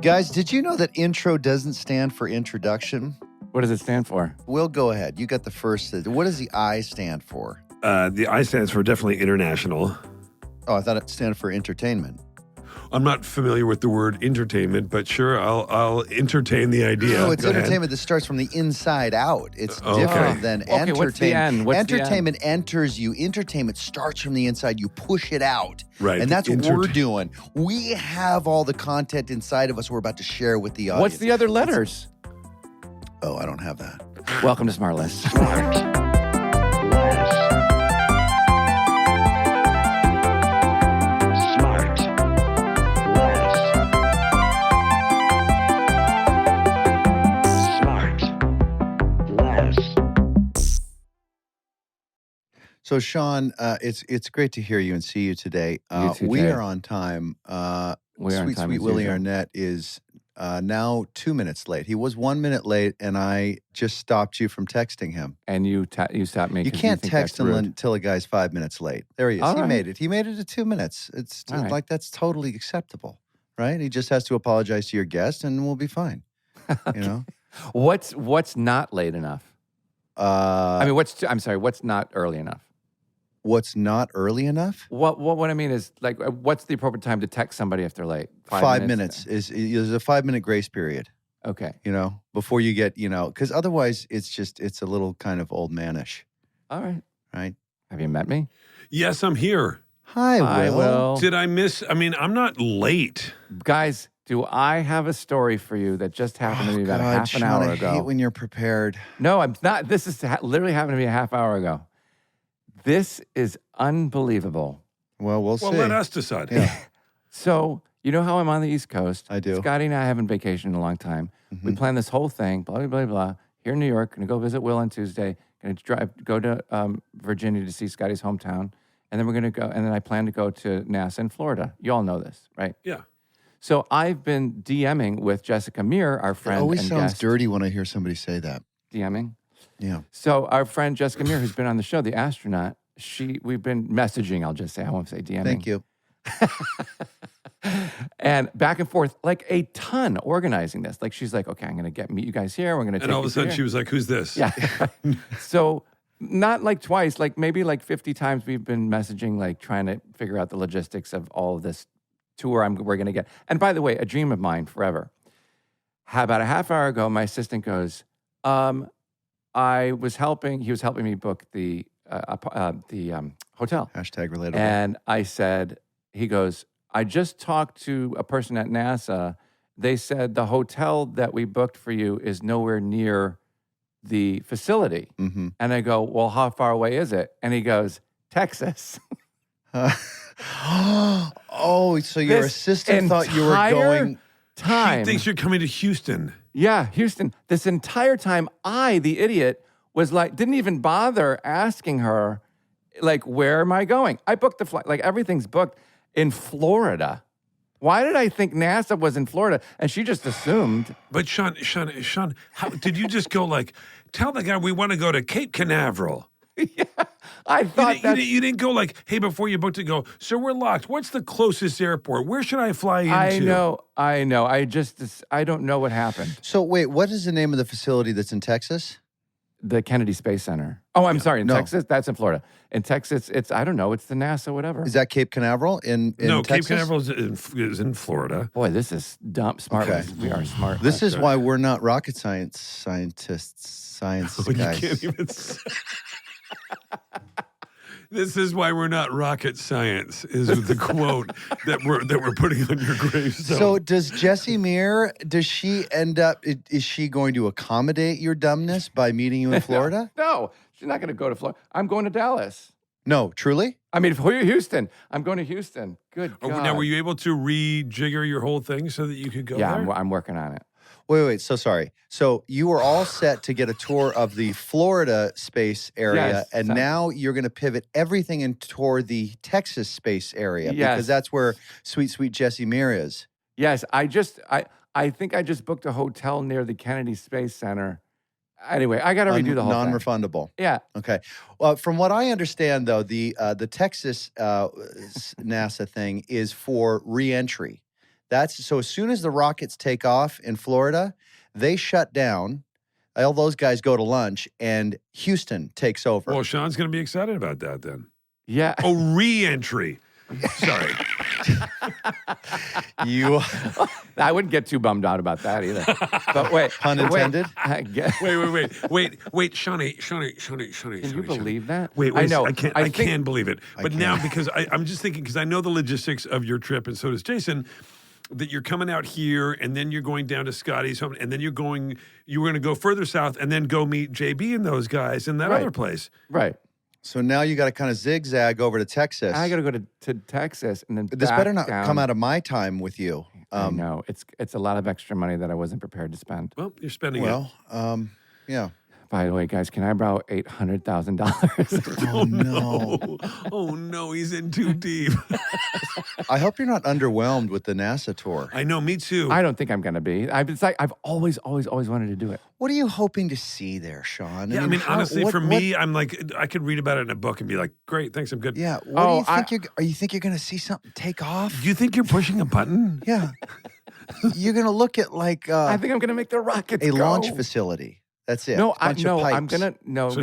Guys, did you know that intro doesn't stand for introduction? What does it stand for? Will, go ahead. You got the first. What does the I stand for? The I stands for definitely international. Oh, I thought it stood for entertainment. I'm not familiar with the word entertainment, but sure, I'll entertain the idea. No, it's Go ahead. entertainment that starts from the inside out. It's Okay. different than Okay, entertainment. what's the end? What's the Entertainment enters you. Entertainment starts from the inside. You push it out. Right. And that's what we're doing. We have all the content inside of us we're about to share with the audience. What's the other letters? Oh, I don't have that. Welcome to SmartLess. So, Sean, it's great to hear you and see you today. You too, we Jay. are on time. We are on Sweet time as Willie usual. Arnett is now 2 minutes late. He was 1 minute late, and I just stopped you from texting him. And you stopped me. You 'cause can't think text that's him rude. until a guy's 5 minutes late. There he is. All He right. made it. He made it to 2 minutes. It's All right. like that's totally acceptable, right? He just has to apologize to your guest, and we'll be fine. You know. What's not late enough? What's not early enough? What's not early enough? What I mean is, like, what's the appropriate time to text somebody if they're late? 5 minutes is a 5 minute grace period. Okay. You know, before you get, because otherwise it's a little kind of old manish, All right. right? Have you met me? Yes, I'm here. Hi, Will. I will. Did I miss? I mean, I'm not late. Guys, do I have a story for you that just happened to me about half an Sean, hour I ago? hate when you're prepared. No, I'm not. This is literally happened to me a half hour ago. This is unbelievable. Well, we'll Well, see. let us decide. Yeah. So, you know how I'm on the East Coast? I do. Scotty and I haven't vacation in a long time. Mm-hmm. We planned this whole thing, blah, blah, blah, blah. Here in New York, going to go visit Will on Tuesday. Going to go to Virginia to see Scotty's hometown. And then we're going to go, and then I plan to go to NASA in Florida. You all know this, right? Yeah. So I've been DMing with Jessica Meir, our It friend always and sounds guest. dirty when I hear somebody say that. DMing? Yeah. So our friend Jessica Meir, who's been on the show, the astronaut, we've been messaging, I'll just say, I won't say DMing. Thank you. And back and forth, like a ton organizing this. Like she's like, okay, I'm going to meet you guys here. We're going to take And all of you a sudden, here. she was like, "Who's this?" Yeah. So not like twice, like maybe like 50 times we've been messaging, like trying to figure out the logistics of all of this tour we're going to get. And by the way, a dream of mine forever. About a half hour ago, my assistant goes, he was helping me book the hotel. Hashtag relatable. And I said, he goes, I just talked to a person at NASA. They said the hotel that we booked for you is nowhere near the facility. Mm-hmm. And I go, well, how far away is it? And he goes, Texas. Oh, so your This assistant thought you were entire going. time. She thinks you're coming to Houston. Yeah, Houston. This entire time, I, the idiot, was like, didn't even bother asking her, like, where am I going? I booked the flight, like everything's booked in Florida. Why did I think NASA was in Florida? And she just assumed. But Sean, how did you just go like, tell the guy we want to go to Cape Canaveral? I thought that. You didn't go like, hey, before you booked it, go, sir, we're locked. What's the closest airport? Where should I fly into? I know. I don't know what happened. So wait, what is the name of the facility that's in Texas? The Kennedy Space Center. Oh, I'm sorry. In No. Texas? That's in Florida. In Texas, I don't know. It's the NASA, whatever. Is that Cape Canaveral in No, Texas? Cape Canaveral is in Florida. Boy, this is dumb. Smart. Okay. We are smart. This is why we're not rocket scientists, You guys. can't even This is why we're not rocket science, is the quote that we're putting on your gravestone. So does Jessie Meir, does she end up, is she going to accommodate your dumbness by meeting you in Florida? No, she's not going to go to Florida. I'm going to Dallas. No, truly? I mean, Houston. I'm going to Houston. Good God. Now, were you able to rejigger your whole thing so that you could go Yeah, there? I'm working on it. Wait, so sorry. So you were all set to get a tour of the Florida space area, Yes, and so- now you're going to pivot everything in toward the Texas space area Yes. because that's where sweet Jessie Meir is. Yes, I think I just booked a hotel near the Kennedy Space Center. Anyway, I got to redo the whole thing. Non-refundable. Yeah. Okay. Well, from what I understand, though, the Texas NASA thing is for reentry. So as soon as the rockets take off in Florida, they shut down. All those guys go to lunch, and Houston takes over. Well, Sean's going to be excited about that then. Yeah. Oh, re-entry. Sorry. I wouldn't get too bummed out about that either. But wait. Pun intended? Wait, Shawnee. Can you believe that? Wait, I know. I can't believe it. But now, because I'm just thinking, because I know the logistics of your trip, and so does Jason, that you're coming out here, and then you're going down to Scotty's home, and then you were going to go further south, and then go meet JB and those guys in that other place. Right. So now you got to kind of zigzag over to Texas. I got to go to Texas and then This better not come out of my time with you. I know. It's a lot of extra money that I wasn't prepared to spend. Well, you're spending it. Yeah. By the way, guys, can I borrow $800,000? Oh, no. Oh, no, he's in too deep. I hope you're not underwhelmed with the NASA tour. I know, me too. I don't think I'm going to be. I've always wanted to do it. What are you hoping to see there, Sean? Yeah, I mean, honestly, for me, I'm like, I could read about it in a book and be like, great, thanks, I'm good. Yeah. What do you think you're going to see something take off? Do you think you're pushing a button? Yeah. You're going to look at like I think I'm going to make the rockets a go. launch facility. That's it. I'm gonna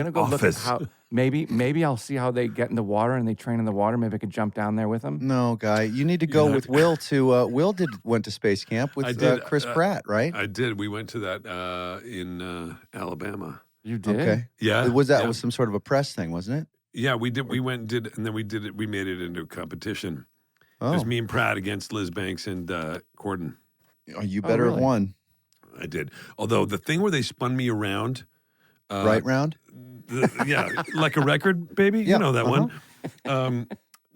go look at office. how maybe I'll see how they get in the water and they train in the water. Maybe I could jump down there with them. No, Guy, you need to go with Will to. Will went to space camp with Chris Pratt, right? I did. We went to that in Alabama. You did? Okay. Yeah. Was some sort of a press thing, wasn't it? Yeah, we did. We went and did, and then we did it. We made it into a competition. Oh. It was me and Pratt against Liz Banks and Corden. Oh, you better have really? won. I did. Although the thing where they spun me around. Right round? Like a record, baby? Yeah, You know that one.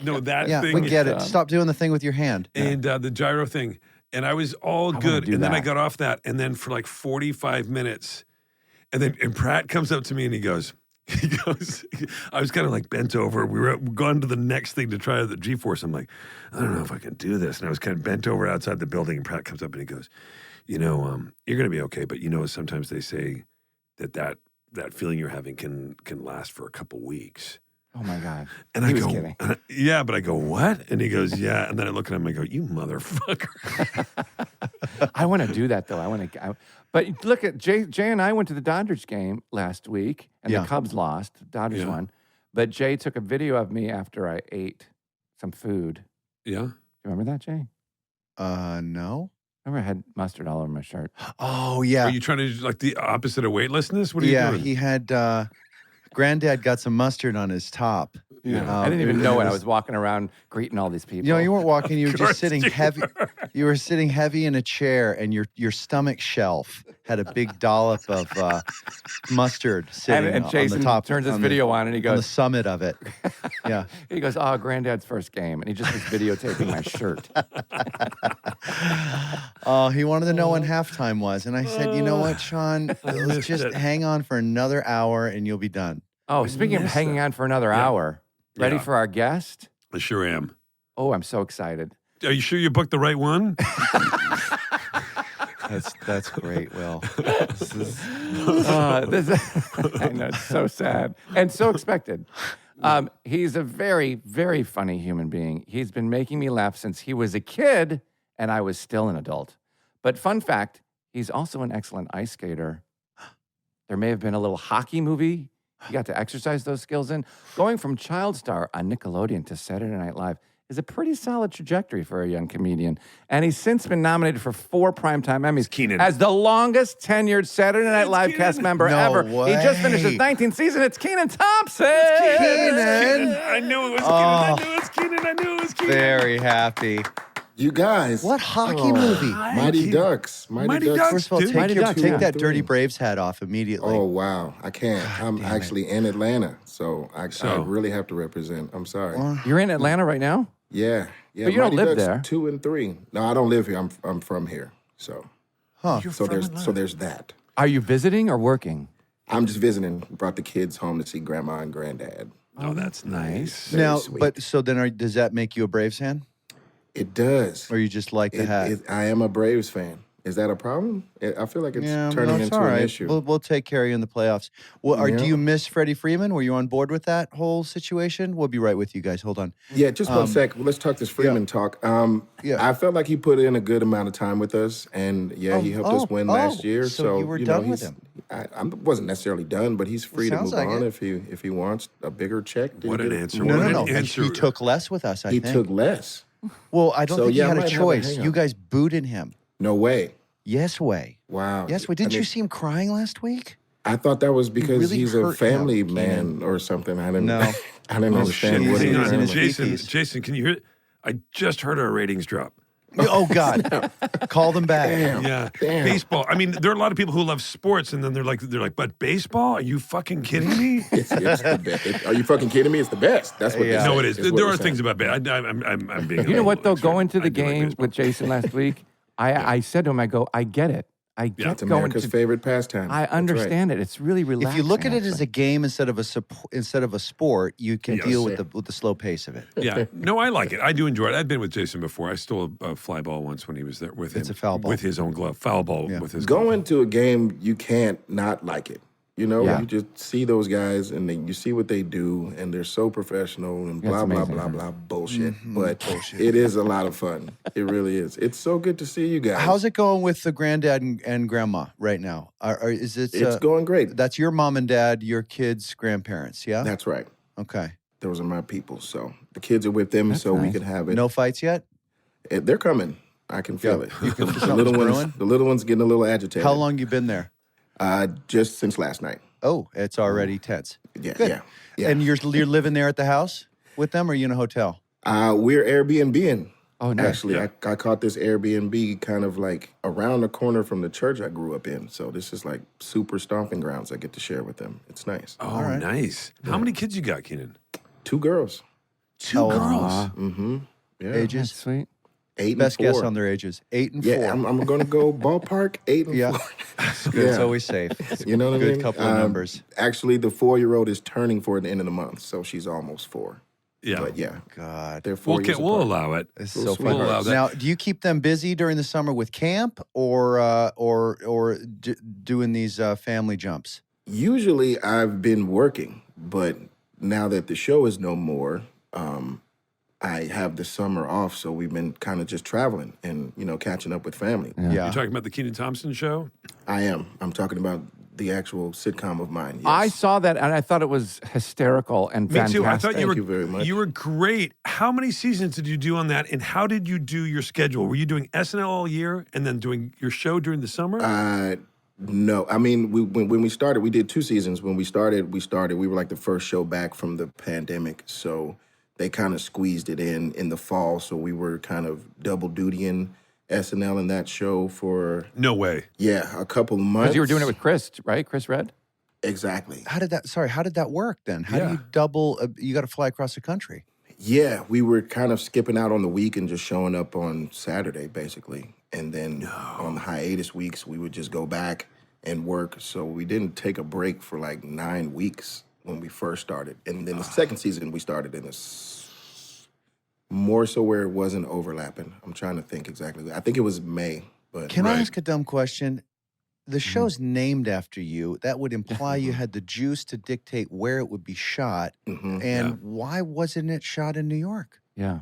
No, that Yeah, thing. we get it. Stop doing the thing with your hand. And the gyro thing. And I was all good. do And then I that. got off that. And then for like 45 minutes, and Pratt comes up to me and he goes, I was kind of like bent over. We were gone to the next thing to try the G-force. I'm like, I don't know if I can do this. And I was kind of bent over outside the building. And Pratt comes up and he goes, you're going to be okay. But sometimes they say that feeling you're having can last for a couple weeks. Oh my God. And He I was go, kidding. yeah, but I go, what? And he goes, yeah. And then I look at him and I go, you motherfucker. I want to do that though. But look at Jay and I went to the Dodgers game last week and the Cubs lost. Dodgers won. But Jay took a video of me after I ate some food. Yeah. You remember that, Jay? No. Remember I had mustard all over my shirt. Oh, yeah. Are you trying to do like the opposite of weightlessness? What are you doing? He had, Granddad got some mustard on his top. Yeah. I didn't even know it. I was walking around greeting all these people. You weren't walking. You were just sitting you heavy. You were sitting heavy in a chair, and your stomach shelf had a big dollop of mustard sitting and Jason on the top. turns his video on, and he on the goes, summit of it. Yeah. he goes, oh, Granddad's first game. And he just was videotaping my shirt. Oh, he wanted to know when halftime was. And I said, you know what, Sean? Let's just hang on for another hour, and you'll be done. Oh, speaking of hanging on for another hour, ready Yeah. for our guest? I sure am. Oh, I'm so excited. Are you sure you booked the right one? That's great, Will. I know, it's so sad and so expected. He's a very, very funny human being. He's been making me laugh since he was a kid and I was still an adult. But fun fact, he's also an excellent ice skater. There may have been a little hockey movie he got to exercise those skills in. Going from child star on Nickelodeon to Saturday Night Live is a pretty solid trajectory for a young comedian. And he's since been nominated for 4 Primetime Emmys Kenan. as the longest tenured Saturday Night Live Kenan. cast member No ever. way. He just finished his 19th season. It's Kenan Thompson. Kenan. I knew it was Kenan. Oh. I knew it was Kenan. I knew it was Kenan. Very happy. You guys. What hockey movie? Mighty Ducks. Mighty Ducks. First of all, Dude. Mighty Ducks, take yeah. that Dirty Braves hat off immediately. Oh, wow. I can't. I'm actually in Atlanta, so I really have to represent. I'm sorry. You're in Atlanta right now? Yeah. But you don't Mighty live Ducks there. 2 and 3. No, I don't live here. I'm from here. So there's that. Are you visiting or working? I'm just visiting. Brought the kids home to see grandma and granddad. Oh, that's nice. Now, sweet. but so then does that make you a Braves fan? It does. Or you just like the hat? I am a Braves fan. Is that a problem? I feel like it's Yeah, turning it's into all an right. issue. We'll take care of you in the playoffs. Well, do you miss Freddie Freeman? Were you on board with that whole situation? We'll be right with you guys. Hold on. Yeah, just 1 sec. Let's talk this Freeman talk. Yeah. I felt like he put in a good amount of time with us, and he helped us win last year. So you were done with him? I wasn't necessarily done, but he's free to move on if he wants a bigger check. What an answer. No, What no. an answer. He took less with us, I He think. took less. Well, I don't think he I had a might have choice. hang-up. You guys booted him. No way. Yes way. Wow. Yes way. Didn't you see him crying last week? I thought that was because really he's a hurt family him, man or something. I didn't No. I didn't understand what he He's was in doing. his Jason, Yankees. Jason, can you hear it? I just heard our ratings drop. Oh, God. Call them back. Yeah. Damn. Baseball. I mean, there are a lot of people who love sports, and then they're like, but baseball? Are you fucking kidding me? It's the best. Are you fucking kidding me? It's the best. That's what they say. No, it is. what there they're are things saying. about baseball. I'm being. You know what, though? Going to I the do like game baseball. with Jason last week, I said to him, I go, I get it. I get It's going America's to. favorite pastime. I That's right. understand it. It's really relaxing. If you look at it as actually. a game instead of a sport, you can Yes. deal with the slow pace of it. Yeah. No, I like it. I do enjoy it. I've been with Jason before. I stole a fly ball once when he was there with him. It's a foul ball. With his own glove. Foul ball with his glove. Going to a game, you can't not like it. You know, Yeah. you just see those guys and then you see what they do, and they're so professional and That's blah, blah, amazing. blah, blah, bullshit. But it is a lot of fun. It really is. It's so good to see you guys. How's it going with the granddad and grandma right now? Is it? It's going great. That's your mom and dad, your kids' grandparents, yeah? That's right. Okay. Those are my people. So the kids are with them so we nice. can have it. No fights yet? They're coming. I can feel it. something's the little brewing? one's getting a little agitated. How long you been there? Just since last night. Oh, it's already tense. Yeah, Good. yeah. And you're living there at the house with them, or are you in a hotel? We're Airbnb-ing. Oh, nice. Actually, I caught this Airbnb kind of like around the corner from the church I grew up in. So this is like super stomping grounds I get to share with them. It's nice. Oh, nice. How many kids you got, Kenan? 2 girls. 2 How old? girls. Mm-hmm. Yeah. That's Ages? sweet. 8 Best and 4. guess on their ages. 8 and 4. Yeah, I'm going to go ballpark 8 and Yeah. 4. Good. It's always safe. You know what I mean? Good couple of numbers. Actually, the 4-year-old is turning for the end of the month, so she's almost 4. Yeah. But yeah, God. they're 4 years We'll apart. allow it. This We'll is so fun. allow that. Now, do you keep them busy during the summer with camp or doing these family jumps? Usually I've been working, but now that the show is no more, I have the summer off, so we've been kind of just traveling and, catching up with family. Yeah. You're talking about the Kenan Thompson show? I am. I'm talking about the actual sitcom of mine. Yes. I saw that and I thought it was hysterical and Me fantastic. too. I thought Thank you very much. You were great. How many seasons did you do on that, and how did you do your schedule? Were you doing SNL all year and then doing your show during the summer? No, I mean, when we started, we did 2 seasons. When we started, we were like the first show back from the pandemic, so they kind of squeezed it in the fall. So we were kind of double dutying SNL in that show for No way. a couple months. Because you were doing it with Chris, right? Chris Red? Exactly. How did that work then? How do you double? You got to fly across the country. Yeah, we were kind of skipping out on the week and just showing up on Saturday, basically. And then on the hiatus weeks, we would just go back and work. So we didn't take a break for like 9 weeks when we first started. And then the second season, we started in more so where it wasn't overlapping. I'm trying to think exactly. I think it was May. But Can I ask a dumb question? The show's named after you. That would imply you had the juice to dictate where it would be shot. And why wasn't it shot in New York? Yeah.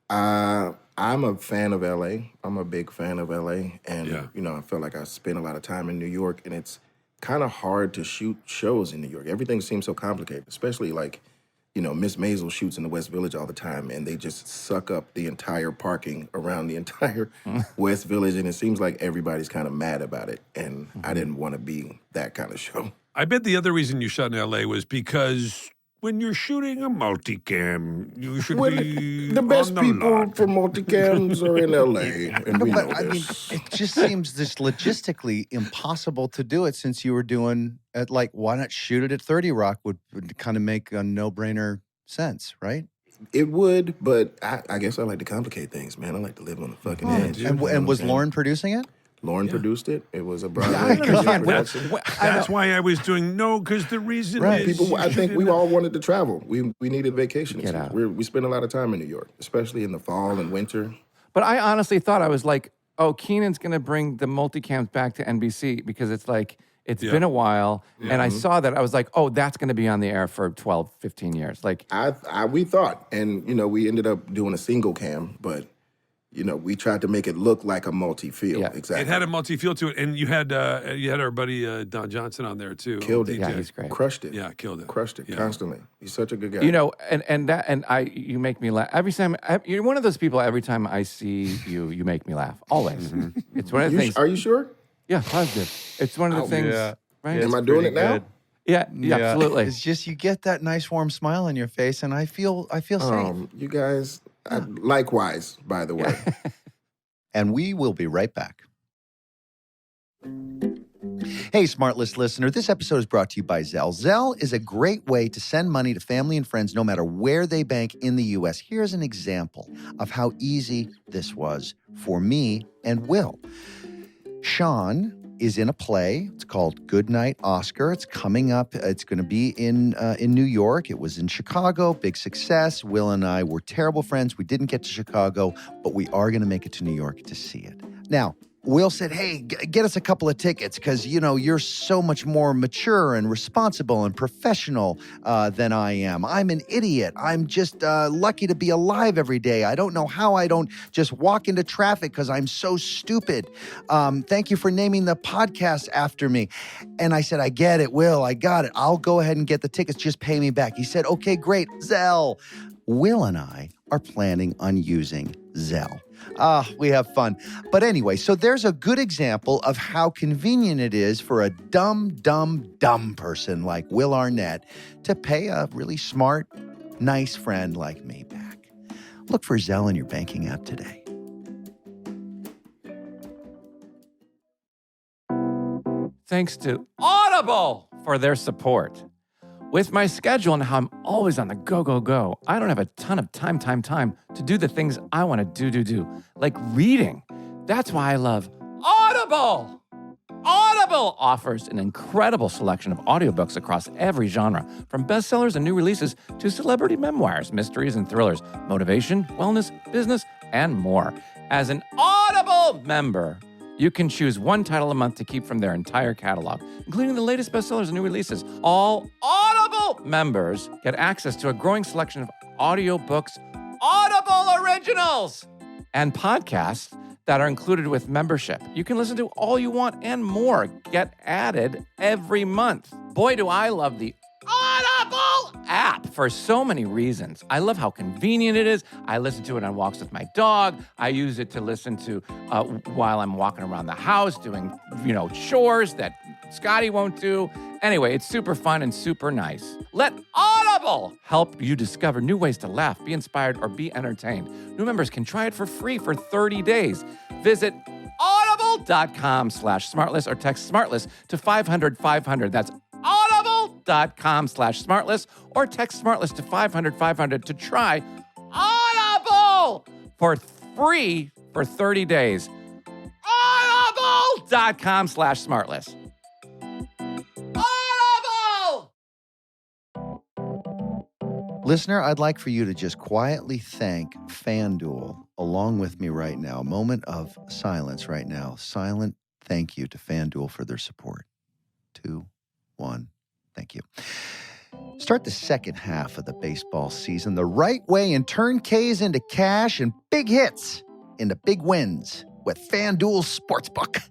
I'm a fan of LA. I'm a big fan of LA. And, Yeah. I feel like I spent a lot of time in New York, and it's kind of hard to shoot shows in New York. Everything seems so complicated, especially like, Miss Maisel shoots in the West Village all the time, and they just suck up the entire parking around the entire West Village, and it seems like everybody's kind of mad about it. And I didn't want to be that kind of show. I bet the other reason you shot in L.A. was because when you're shooting a multicam, you should be The best on the people lot. for multicams are in LA, and we know But I mean, this. it just seems this logistically impossible to do it since you were doing it. Like, why not shoot it at 30 Rock would kind of make a no-brainer sense, right? It would, but I guess I like to complicate things, man. I like to live on the fucking edge. And, You know and what was I'm saying? Lorne producing it? Lorne produced it. It was a Broadway I understand. production. That's why I was doing because the reason Right. is People, I you think we shouldn't- all wanted to travel. We needed vacation. Get out. We spent a lot of time in New York, especially in the fall and winter. But I honestly thought, I was like, oh, Kenan's going to bring the multicams back to NBC because it's like, it's been a while. And I saw that. I was like, oh, that's going to be on the air for 12, 15 years. Like, we thought, and, we ended up doing a single cam, but, we tried to make it look like a multi-field. Yeah. Exactly. It had a multi-field to it, and you had our buddy Don Johnson on there too. Killed it. yeah, he's great. Crushed it. Yeah, killed it. Crushed it constantly. He's such a good guy. You make me laugh every time. You're one of those people. Every time I see you, you make me laugh. Always. It's one of the things. Are you sure? Yeah, positive. It's one of the things. yeah. Right? Am I doing it now? Yeah, absolutely. It's just you get that nice warm smile on your face, and I feel safe. You guys, likewise, by the way. And we will be right back. Hey, SmartLess listener, this episode is brought to you by Zelle. Zelle is a great way to send money to family and friends no matter where they bank in the U.S. Here's an example of how easy this was for me and Will. Sean is in a play. It's called Goodnight Oscar. It's coming up. It's going to be in New York. It was in Chicago. Big success. Will and I were terrible friends. We didn't get to Chicago, but we are going to make it to New York to see it. Now, Will said, hey, get us a couple of tickets because, you're so much more mature and responsible and professional than I am. I'm an idiot. I'm just lucky to be alive every day. I don't know how I don't just walk into traffic because I'm so stupid. Thank you for naming the podcast after me. And I said, I get it, Will. I got it. I'll go ahead and get the tickets. Just pay me back. He said, okay, great. Zelle. Will and I are planning on using Zelle. We have fun. But anyway, so there's a good example of how convenient it is for a dumb person like Will Arnett to pay a really smart, nice friend like me back. Look for Zelle in your banking app today. Thanks to Audible for their support. With my schedule and how I'm always on the go, I don't have a ton of time to do the things I want to do, like reading. That's why I love Audible. Audible offers an incredible selection of audiobooks across every genre, from bestsellers and new releases to celebrity memoirs, mysteries and thrillers, motivation, wellness, business, and more. As an Audible member, you can choose one title a month to keep from their entire catalog, including the latest bestsellers and new releases. All Audible members get access to a growing selection of audiobooks, Audible originals, and podcasts that are included with membership. You can listen to all you want and more. Get added every month. Boy, do I love the Audible app for so many reasons. I love how convenient it is. I listen to it on walks with my dog. I use it to listen to while I'm walking around the house doing, chores that Scotty won't do. Anyway, it's super fun and super nice. Let Audible help you discover new ways to laugh, be inspired, or be entertained. New members can try it for free for 30 days. Visit audible.com/smartless or text smartless to 500-500. That's audible.com/smartless or text smartless to 500-500 to try Audible for free for 30 days. Audible.com/smartless. Audible! Listener, I'd like for you to just quietly thank FanDuel along with me right now. A moment of silence right now. Silent thank you to FanDuel for their support. 2, 1, thank you. Start the second half of the baseball season the right way and turn Ks into cash and big hits into big wins with FanDuel Sportsbook.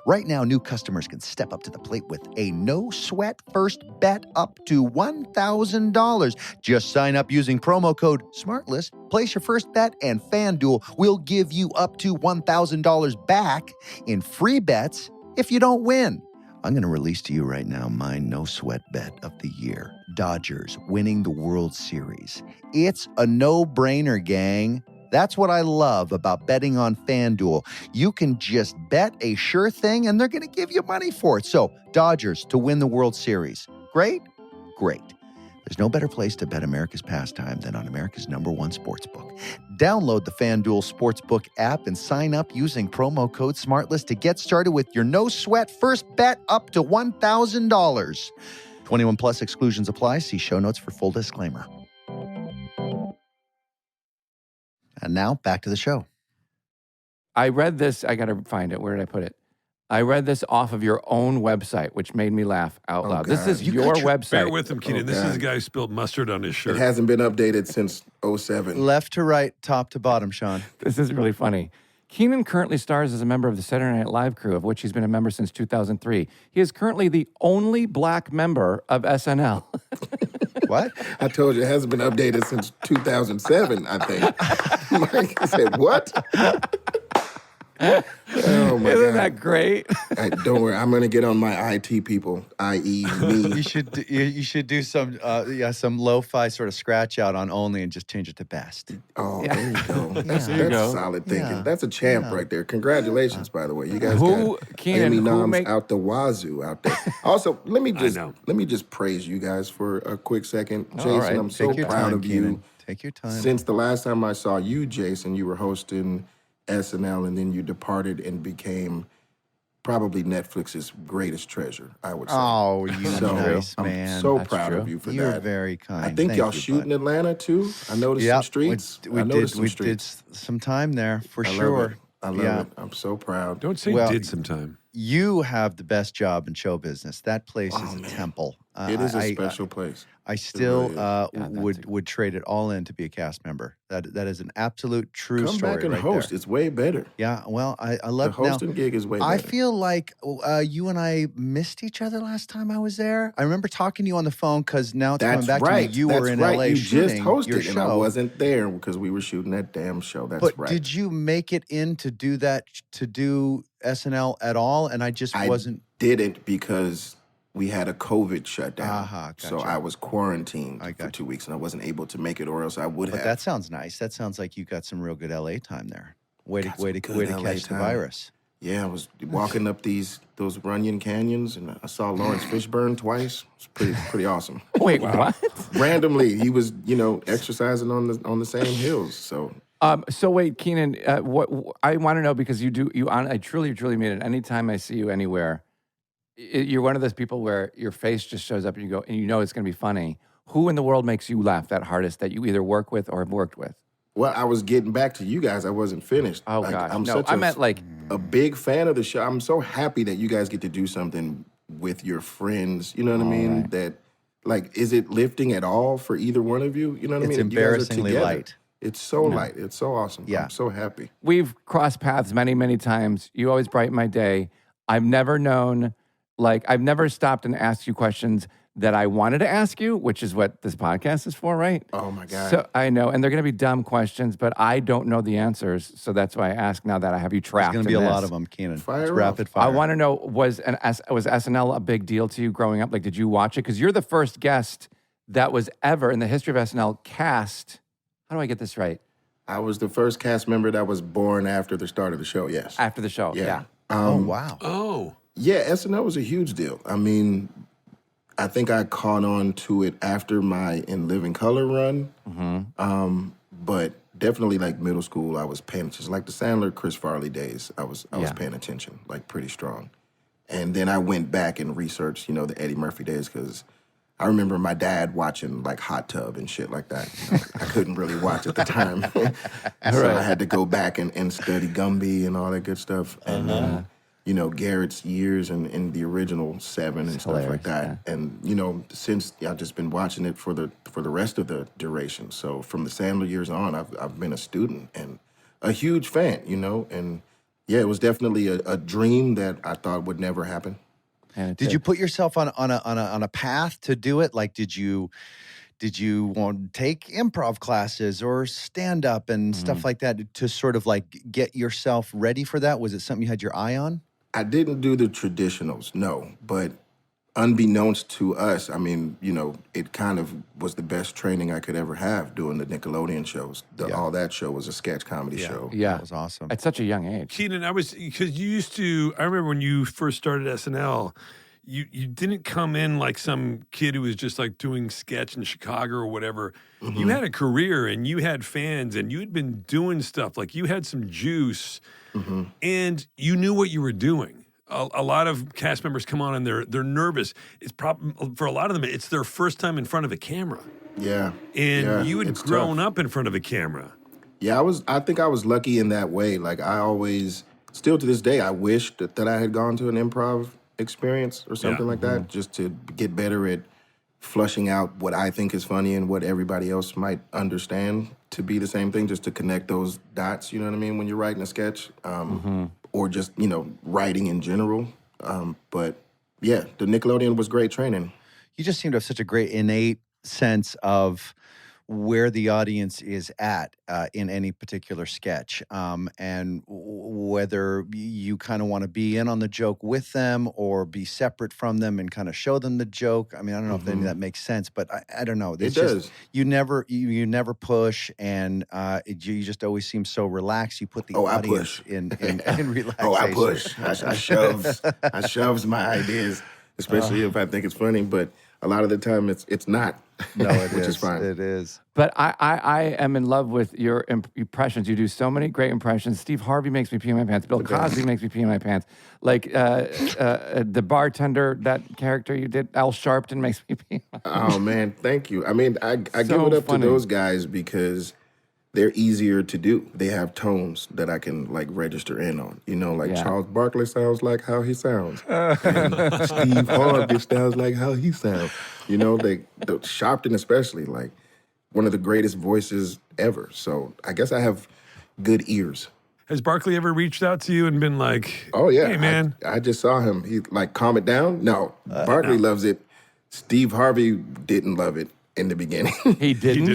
Right now, new customers can step up to the plate with a no-sweat first bet up to $1,000. Just sign up using promo code SMARTLESS, place your first bet, and FanDuel will give you up to $1,000 back in free bets if you don't win. I'm going to release to you right now my no-sweat bet of the year. Dodgers winning the World Series. It's a no-brainer, gang. That's what I love about betting on FanDuel. You can just bet a sure thing, and they're going to give you money for it. So, Dodgers to win the World Series. Great? Great. There's no better place to bet America's pastime than on America's #1 sportsbook. Download the FanDuel Sportsbook app and sign up using promo code SMARTLESS to get started with your no-sweat first bet up to $1,000. 21 plus exclusions apply. See show notes for full disclaimer. And now, back to the show. I read this. I got to find it. Where did I put it? I read this off of your own website, which made me laugh out loud. This God. is your website. Bear with him, Kenan. This is God. the guy who spilled mustard on his shirt. It hasn't been updated since 07. Left to right, top to bottom, Sean. This is really funny. Kenan currently stars as a member of the Saturday Night Live crew, of which he's been a member since 2003. He is currently the only black member of SNL. What? I told you it hasn't been updated since 2007, I think. Mike said, what? Oh, my Isn't God. that great? Hey, don't worry. I'm going to get on my IT people, i.e. me. You should do some lo-fi sort of scratch out on Only and just change it to best. Oh, there you go. That's There you go. solid thinking. Yeah. That's a champ right there. Congratulations, by the way. You guys Who- got Kenan, Emmy who noms make- out the wazoo out there. Also, let me know. just praise you guys for a quick second. Jason, All right, I'm so take your proud time, of you. Kenan. Take your time. Since the last time I saw you, Jason, you were hosting SNL, and then you departed and became probably Netflix's greatest treasure, I would say. Oh, you So nice I'm man. so That's proud true. of you for You're that. very kind. I think Thank y'all you, shoot bud. in Atlanta too. I noticed Yep, some streets. We I noticed some did streets. some time there for I love sure. it. I love Yeah. it. I'm so proud. Don't say Well, did sometime. You have the best job in show business. That place is a man. temple. It is a I- special place. I still really is. Yeah, that's would trade it all in to be a cast member. That is an absolute true Come story back and right host. there. It's way better. Yeah, well, I The love now. hosting gig is way better. I feel like you and I missed each other last time I was there. I remember talking to you on the phone because now it's coming That's back right. to me. You That's were in right. LA You shooting just hosted, your and show. I wasn't there because we were shooting that damn show. That's But right. did you make it in to do that, to do SNL at all? And I just I wasn't. didn't because we had a COVID shutdown. Aha, So gotcha. I was quarantined I for got 2 weeks, and I wasn't able to make it, or else I would But have. that sounds nice. That sounds like you got some real good LA time there. Way Got to some good LA catch the time. virus. Yeah, I was walking up those Runyon canyons, and I saw Lawrence Fishburne twice. It's pretty awesome. Wait, what? Randomly, he was exercising on the same hills. So So wait, Kenan, what I want to know, because I truly mean it. Anytime I see you anywhere, you're one of those people where your face just shows up and you go, and you know it's going to be funny. Who in the world makes you laugh that hardest that you either work with or have worked with? well, I was getting back to you guys. I wasn't finished. Oh Like, gosh, I'm no, such I meant like a big fan of the show. I'm so happy that you guys get to do something with your friends. You know what I mean? right. That, like, is it lifting at all for either one of you? You know what I It's mean? You guys are embarrassingly together. light. It's so light. It's so awesome. Yeah. I'm so happy. we've crossed paths many times. You always brighten my day. I've never stopped and asked you questions that I wanted to ask you, which is what this podcast is for, right? Oh my God. So I know, and they're going to be dumb questions, but I don't know the answers, so that's why I ask now that I have you There's trapped. going to be in a lot this. of them, Kenan. Fire It's off. rapid fire. I want to know, was SNL a big deal to you growing up? Like, did you watch it? Because you're the first guest that was ever in the history of SNL cast. How do I get this right? I was the first cast member that was born after the start of the show. Yes. After the show, yeah. Oh, wow. Oh, Yeah, SNL was a huge deal. I mean, I think I caught on to it after my In Living Color run. But definitely like middle school, I was paying attention. Like the Sandler, Chris Farley days, I was Yeah. paying attention, like pretty strong. And then I went back and researched, the Eddie Murphy days, because I remember my dad watching like Hot Tub and shit like that. I couldn't really watch at the time. So I had to go back and study Gumby and all that good stuff. And Garrett's years in the original Seven and stuff like hilarious, that. And since I've just been watching it for the rest of the duration. So from the Sandler years on, I've been a student and a huge fan. And yeah, it was definitely a dream that I thought would never happen. And it Did you put yourself on a path to do it? Like, did you want to take improv classes or stand up and stuff like that to sort of like get yourself ready for that? Was it something you had your eye on? I didn't do the traditionals, no. But unbeknownst to us, I mean, it kind of was the best training I could ever have doing the Nickelodeon shows. All That show was a sketch comedy show. Yeah. That was awesome. At such a young age. Kenan, because you used to, I remember when you first started SNL, you didn't come in like some kid who was just like doing sketch in Chicago or whatever. You had a career and you had fans and you had been doing stuff. Like you had some juice and you knew what you were doing. A lot of cast members come on and they're nervous. It's for a lot of them, it's their first time in front of a camera. Yeah. And Yeah, you had it's grown tough. up in front of a camera. Yeah, I think I was lucky in that way. Like I always, still to this day, I wish that I had gone to an improv experience or something like that, just to get better at flushing out what I think is funny and what everybody else might understand to be the same thing, just to connect those dots, you know what I mean, when you're writing a sketch, or just, writing in general. But yeah, the Nickelodeon was great training. You just seem to have such a great innate sense of where the audience is at in any particular sketch, and whether you kind of want to be in on the joke with them or be separate from them and kind of show them the joke. I mean, I don't know if any of that makes sense, but I don't know. It does. You never push, and you just always seem so relaxed. You put the audience in relaxation. Oh, I push. I shoves my ideas, especially if I think it's funny. But a lot of the time, it's not. No, it which is. is fine. It is. But I am in love with your impressions. You do so many great impressions. Steve Harvey makes me pee in my pants. Bill Cosby makes me pee in my pants. Like the bartender, that character you did, Al Sharpton makes me pee in my pants. Oh, man, thank you. I mean, I give So it up funny. to those guys because they're easier to do. They have tones that I can, register in on. Yeah. Charles Barkley sounds like how he sounds. And Steve Harvey sounds like how he sounds. The Sharpton especially, one of the greatest voices ever. So I guess I have good ears. Has Barkley ever reached out to you and been like, Oh, yeah. hey, man? I just saw him. He, calm it down? No. Barkley loves it. Steve Harvey didn't love it in the beginning. He didn't?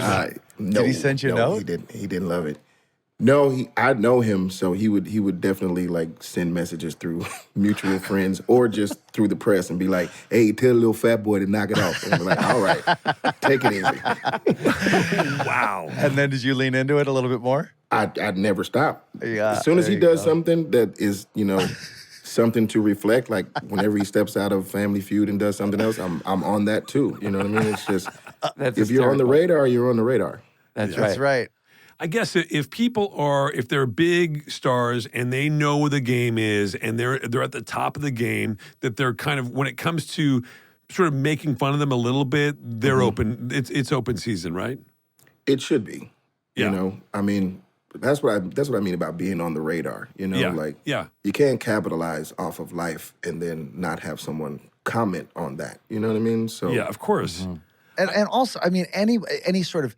No, Did he send you a note? He didn't love it. No, I know him, so he would definitely send messages through mutual friends or just through the press and be like, "Hey, tell the little fat boy to knock it off." And be like, "All right, take it easy." Wow. And then did you lean into it a little bit more? I'd never stop. Yeah, As soon as he there you does go. something that is, something to reflect, like whenever he steps out of Family Feud and does something else, I'm on that too. You know what I mean? It's just That's if you're on the hysterical. radar, you're on the radar. That's That's right. I guess if they're big stars and they know what the game is and they're at the top of the game, that they're kind of, when it comes to sort of making fun of them a little bit, they're open. It's open season, right? It should be. Yeah. I mean, that's what I mean about being on the radar. Yeah. You can't capitalize off of life and then not have someone comment on that. You know what I mean? So Yeah, of course. And also, I mean, any sort of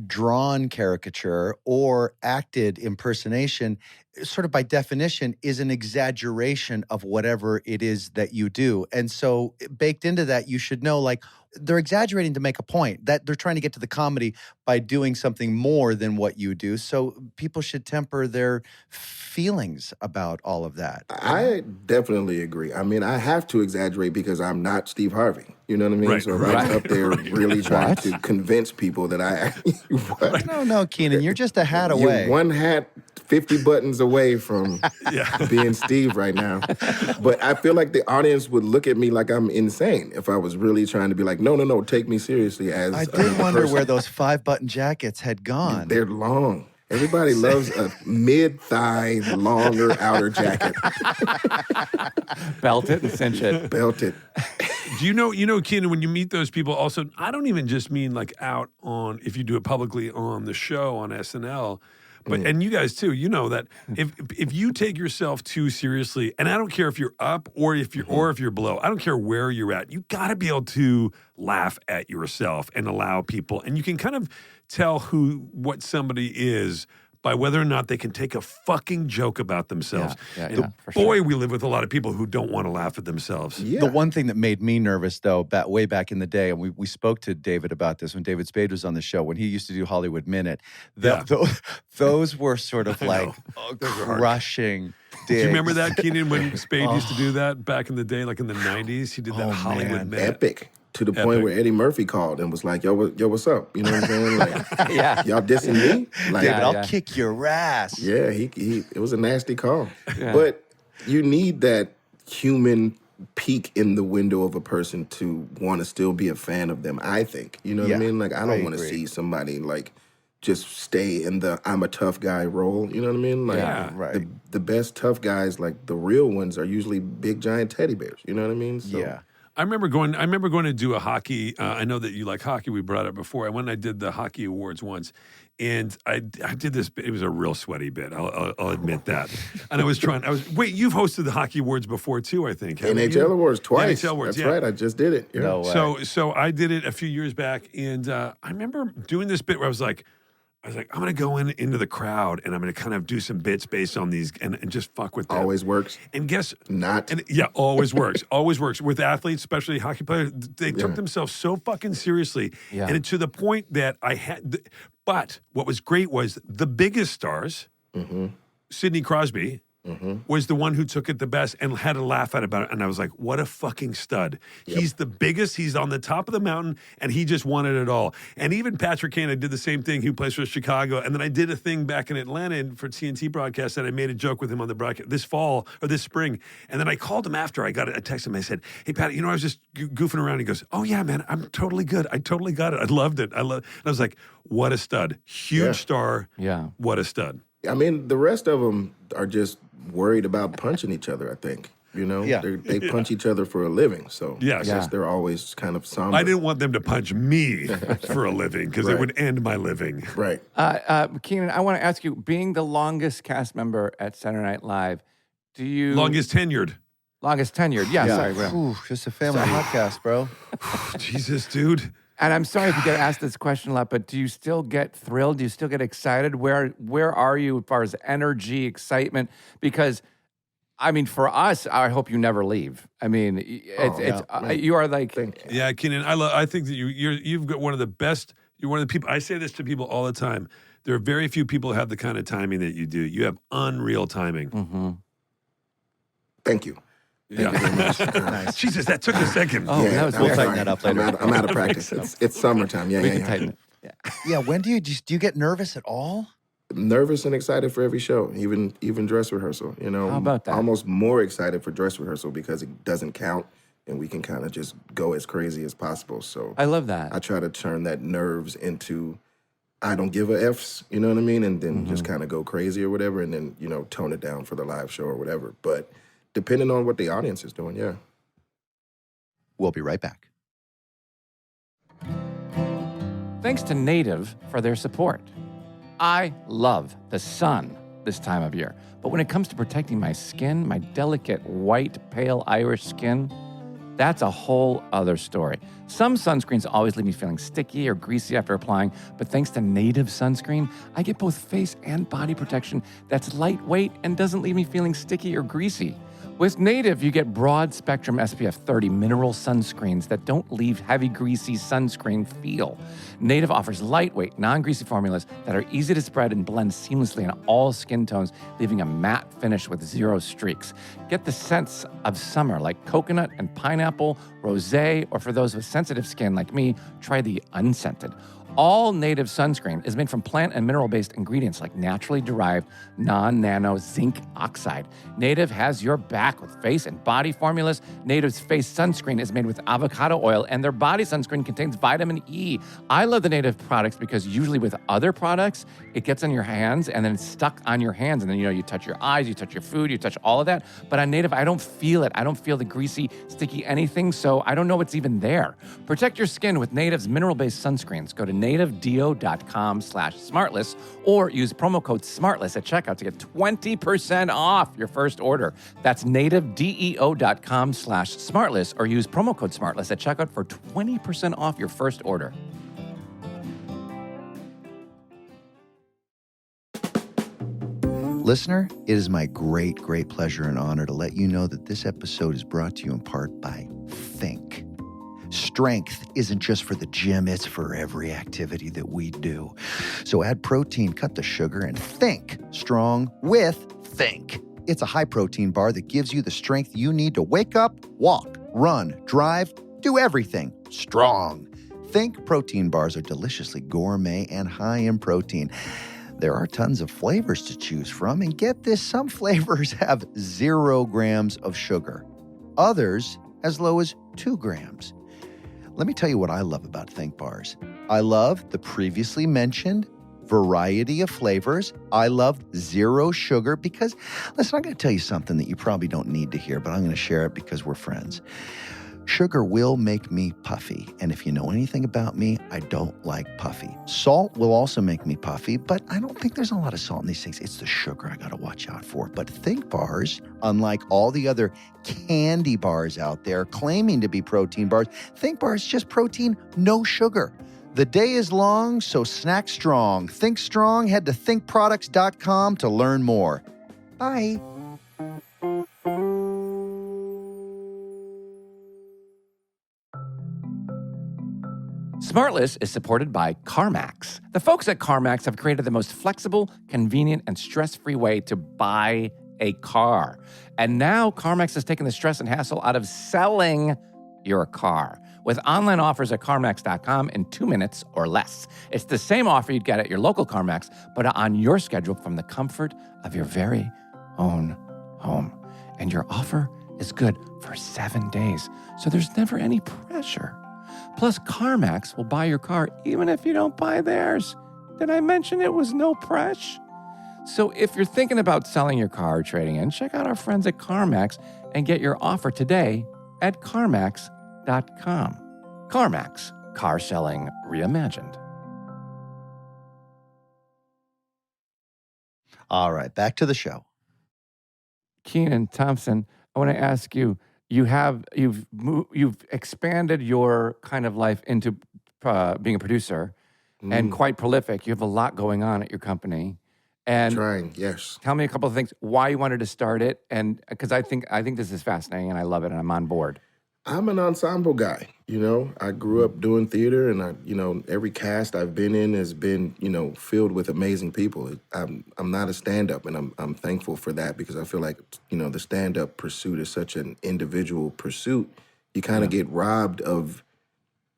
drawn caricature or acted impersonation, sort of by definition, is an exaggeration of whatever it is that you do. And so baked into that, you should know, they're exaggerating to make a point, that they're trying to get to the comedy by doing something more than what you do. So people should temper their feelings about all of that. I definitely agree. I mean, I have to exaggerate because I'm not Steve Harvey. You know what I mean? Right, So if right. I'm up there really trying to convince people that I what? No, Kenan, you're just a hat away. You're one hat, 50 buttons away from being Steve right now. But I feel like the audience would look at me like I'm insane if I was really trying to be like, no, take me seriously as I a did wonder person. where those 5-button jackets had gone. They're long. Everybody loves a mid-thigh, longer outer jacket. Belt it and cinch it. Belt it. Do you know, Kenan, when you meet those people, also, I don't even just mean out on, if you do it publicly on the show on SNL, but and you guys too, that if you take yourself too seriously, and I don't care if you're up or if you're below, I don't care where you're at, you got to be able to laugh at yourself and allow people, and you can kind of tell what somebody is by whether or not they can take a fucking joke about themselves. Yeah, for Boy, sure. we live with a lot of people who don't want to laugh at themselves. Yeah. The one thing that made me nervous, though, way back in the day, and we spoke to David about this when David Spade was on the show, when he used to do Hollywood Minute, those were sort of crushing digs. Do you remember that, Kenan, when Spade used to do that back in the day, like in the 90s? He did that Hollywood Minute. Epic. To the point where Eddie Murphy called and was like, yo, what's up? You know what I'm saying? Yeah. Y'all dissing me? David, I'll yeah. kick your ass. Yeah, it was a nasty call. But you need that human peek in the window of a person to want to still be a fan of them, I think. You know what I mean? I don't want to see somebody just stay in the I'm a tough guy role. You know what I mean? right. The best tough guys, the real ones, are usually big giant teddy bears. You know what I mean? So, Yeah. I remember going to do a hockey. I know that you like hockey. We brought it up before. I went and I did the hockey awards once, and I did this. It was a real sweaty bit. I'll admit that. And wait, you've hosted the hockey awards before too, I think. NHL awards twice. NHL awards. That's right. I just did it. Yeah. No way. So I did it a few years back, and I remember doing this bit where I was like, I'm going to go into the crowd and I'm going to kind of do some bits based on these and just fuck with them. Always works. And guess not. And yeah, always works. Always works with athletes, especially hockey players. They took themselves so fucking seriously, and to the point that I had. But what was great was the biggest stars, Sidney Crosby. Was the one who took it the best and had a laugh at about it. And I was like, what a fucking stud. Yep. He's the biggest. He's on the top of the mountain, and he just wanted it all. And even Patrick Kane, I did the same thing. He plays for Chicago. And then I did a thing back in Atlanta for TNT broadcast, and I made a joke with him on the broadcast this fall or this spring. And then I called him after. I texted him. I said, hey, Pat, I was just goofing around. He goes, oh, yeah, man, I'm totally good. I totally got it. I loved it. And I was like, what a stud. Huge star. Yeah. What a stud. I mean, the rest of them are just worried about punching each other, I think. They punch each other for a living, so I guess they're always kind of somber. I didn't want them to punch me for a living because it would end my living. Right. Kenan, I want to ask you, being the longest cast member at Saturday Night Live, do you... Longest tenured. Longest tenured, sorry, bro. Ooh, just a family podcast, bro. Jesus, dude. And I'm sorry if you get asked this question a lot, but do you still get thrilled? Do you still get excited? Where are you as far as energy, excitement? Because, I mean, for us, I hope you never leave. I mean, you are like... Yeah, Kenan, I think that you've got one of the best... You're one of the people... I say this to people all the time. There are very few people who have the kind of timing that you do. You have unreal timing. Mm-hmm. Thank you. Thank you very much. Nice. Jesus, that took a second. Oh, that was we'll tighten that up later. I'm out of practice. It's summertime. We can tighten it. Yeah, when do you get nervous at all? Nervous and excited for every show, even dress rehearsal. How about that? Almost more excited for dress rehearsal because it doesn't count, and we can kind of just go as crazy as possible. So I love that. I try to turn that nerves into I don't give a F's, you know what I mean, and then just kind of go crazy or whatever, and then tone it down for the live show or whatever. But depending on what the audience is doing, yeah. We'll be right back. Thanks to Native for their support. I love the sun this time of year, but when it comes to protecting my skin, my delicate, white, pale Irish skin, that's a whole other story. Some sunscreens always leave me feeling sticky or greasy after applying, but thanks to Native sunscreen, I get both face and body protection that's lightweight and doesn't leave me feeling sticky or greasy. With Native, you get broad spectrum SPF 30 mineral sunscreens that don't leave heavy, greasy sunscreen feel. Native offers lightweight, non-greasy formulas that are easy to spread and blend seamlessly in all skin tones, leaving a matte finish with 0 streaks. Get the scents of summer like coconut and pineapple, rosé, or for those with sensitive skin like me, try the unscented. All Native sunscreen is made from plant and mineral-based ingredients like naturally derived non-nano zinc oxide. Native has your back with face and body formulas. Native's face sunscreen is made with avocado oil, and their body sunscreen contains vitamin E. I love the Native products because usually with other products, it gets on your hands and then it's stuck on your hands, and then you touch your eyes, you touch your food, you touch all of that. But on Native, I don't feel it. I don't feel the greasy, sticky anything, so I don't know what's even there. Protect your skin with Native's mineral-based sunscreens. Go to nativedeo.com/smartless or use promo code SMARTLESS at checkout to get 20% off your first order. That's nativedeo.com/smartless or use promo code SMARTLESS at checkout for 20% off your first order. Listener, it is my great, great pleasure and honor to let you know that this episode is brought to you in part by Think. Strength isn't just for the gym, it's for every activity that we do. So add protein, cut the sugar, and think strong with Think. It's a high-protein bar that gives you the strength you need to wake up, walk, run, drive, do everything strong. Think protein bars are deliciously gourmet and high in protein. There are tons of flavors to choose from, and get this, some flavors have 0 grams of sugar. Others as low as 2 grams. Let me tell you what I love about Think bars. I love the previously mentioned variety of flavors. I love 0 sugar because, listen, I'm going to tell you something that you probably don't need to hear, but I'm going to share it because we're friends. Sugar will make me puffy, and if you know anything about me, I don't like puffy. Salt will also make me puffy, but I don't think there's a lot of salt in these things. It's the sugar I gotta watch out for. But Think bars, unlike all the other candy bars out there claiming to be protein bars, Think bars just protein, no sugar. The day is long, so snack strong. Think strong, head to thinkproducts.com to learn more. Bye. SmartLess is supported by CarMax. The folks at CarMax have created the most flexible, convenient, and stress-free way to buy a car. And now CarMax has taken the stress and hassle out of selling your car with online offers at CarMax.com in 2 minutes or less. It's the same offer you'd get at your local CarMax, but on your schedule from the comfort of your very own home. And your offer is good for 7 days, so there's never any pressure. Plus, CarMax will buy your car even if you don't buy theirs. Did I mention it was no pressure? So if you're thinking about selling your car or trading in, check out our friends at CarMax and get your offer today at CarMax.com. CarMax, car selling reimagined. All right, back to the show. Kenan Thompson, I want to ask you, you've expanded your kind of life into being a producer and quite prolific. You have a lot going on at your company. And Trying, yes. tell me a couple of things, why you wanted to start it, and because I think this is fascinating and I love it and I'm on board. I'm an ensemble guy, you know. I grew up doing theater, and every cast I've been in has been, filled with amazing people. I'm not a stand-up, and I'm thankful for that, because I feel like, the stand-up pursuit is such an individual pursuit. You kind of get robbed of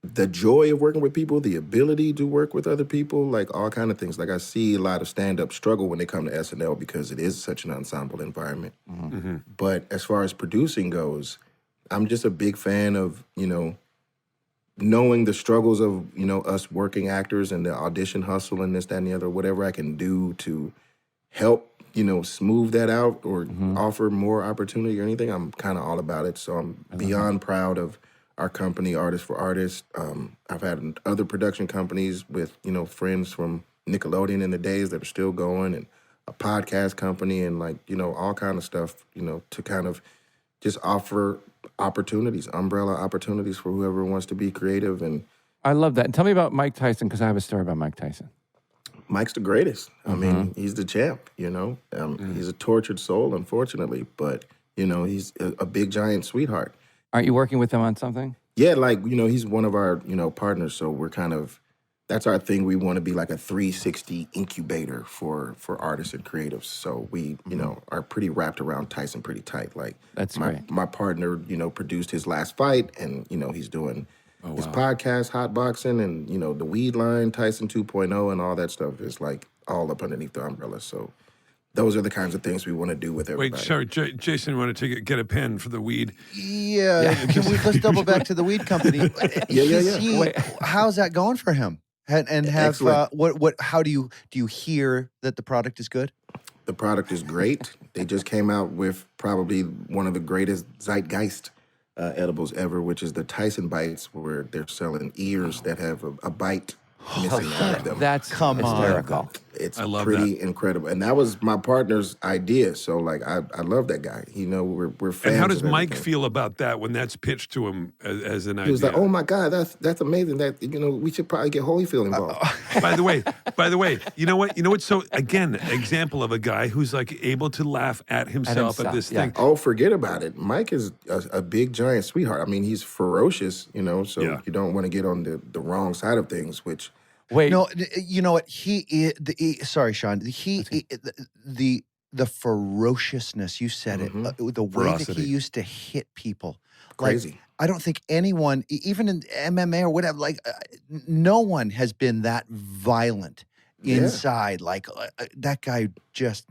the joy of working with people, the ability to work with other people, like all kind of things. Like I see a lot of stand-up struggle when they come to SNL because it is such an ensemble environment. Mm-hmm. But as far as producing goes, I'm just a big fan of, knowing the struggles of, us working actors and the audition hustle and this, that, and the other, whatever I can do to help, smooth that out or offer more opportunity or anything. I'm kind of all about it. So I'm beyond proud of our company, Artists for Artists. I've had other production companies with, friends from Nickelodeon in the days that are still going, and a podcast company, and all kind of stuff, to kind of just offer opportunities, umbrella opportunities for whoever wants to be creative. And I love that. And tell me about Mike Tyson, because I have a story about Mike Tyson. Mike's the greatest. I mean, he's the champ, He's a tortured soul, unfortunately, but, he's a big, giant sweetheart. Aren't you working with him on something? Yeah, he's one of our, partners, so we're kind of, that's our thing. We want to be like a 360 incubator for artists and creatives. So we, are pretty wrapped around Tyson pretty tight. Like that's great. My partner, produced his last fight, and, he's doing his podcast, Hot Boxing, and, the weed line, Tyson 2.0, and all that stuff is like all up underneath the umbrella. So those are the kinds of things we want to do with everybody. Wait, sorry, Jason, want to get a pen for the weed? Yeah. Let's double back to the weed company. Yeah. Wait, how's that going for him? And have how do you hear that the product is good? The product is great. They just came out with probably one of the greatest zeitgeist edibles ever, which is the Tyson Bites, where they're selling ears that have a bite missing out of them. That's hysterical. It's pretty incredible. And that was my partner's idea. So, I love that guy. We're fans. And how does of Mike everything. feel about that when that's pitched to him as an idea? He was like, "Oh my God, that's amazing. That we should probably get Holyfield involved." By the way, you know what? So again, example of a guy who's able to laugh at himself at this thing. Oh, forget about it. Mike is a big, giant sweetheart. I mean, he's ferocious, so you don't want to get on the wrong side of things, which... Wait. No, you know what? He is... sorry, Sean. The ferociousness, you said it, the way Ferocity. that he used to hit people. Crazy. I don't think anyone, even in MMA or whatever, no one has been that violent inside. That guy just...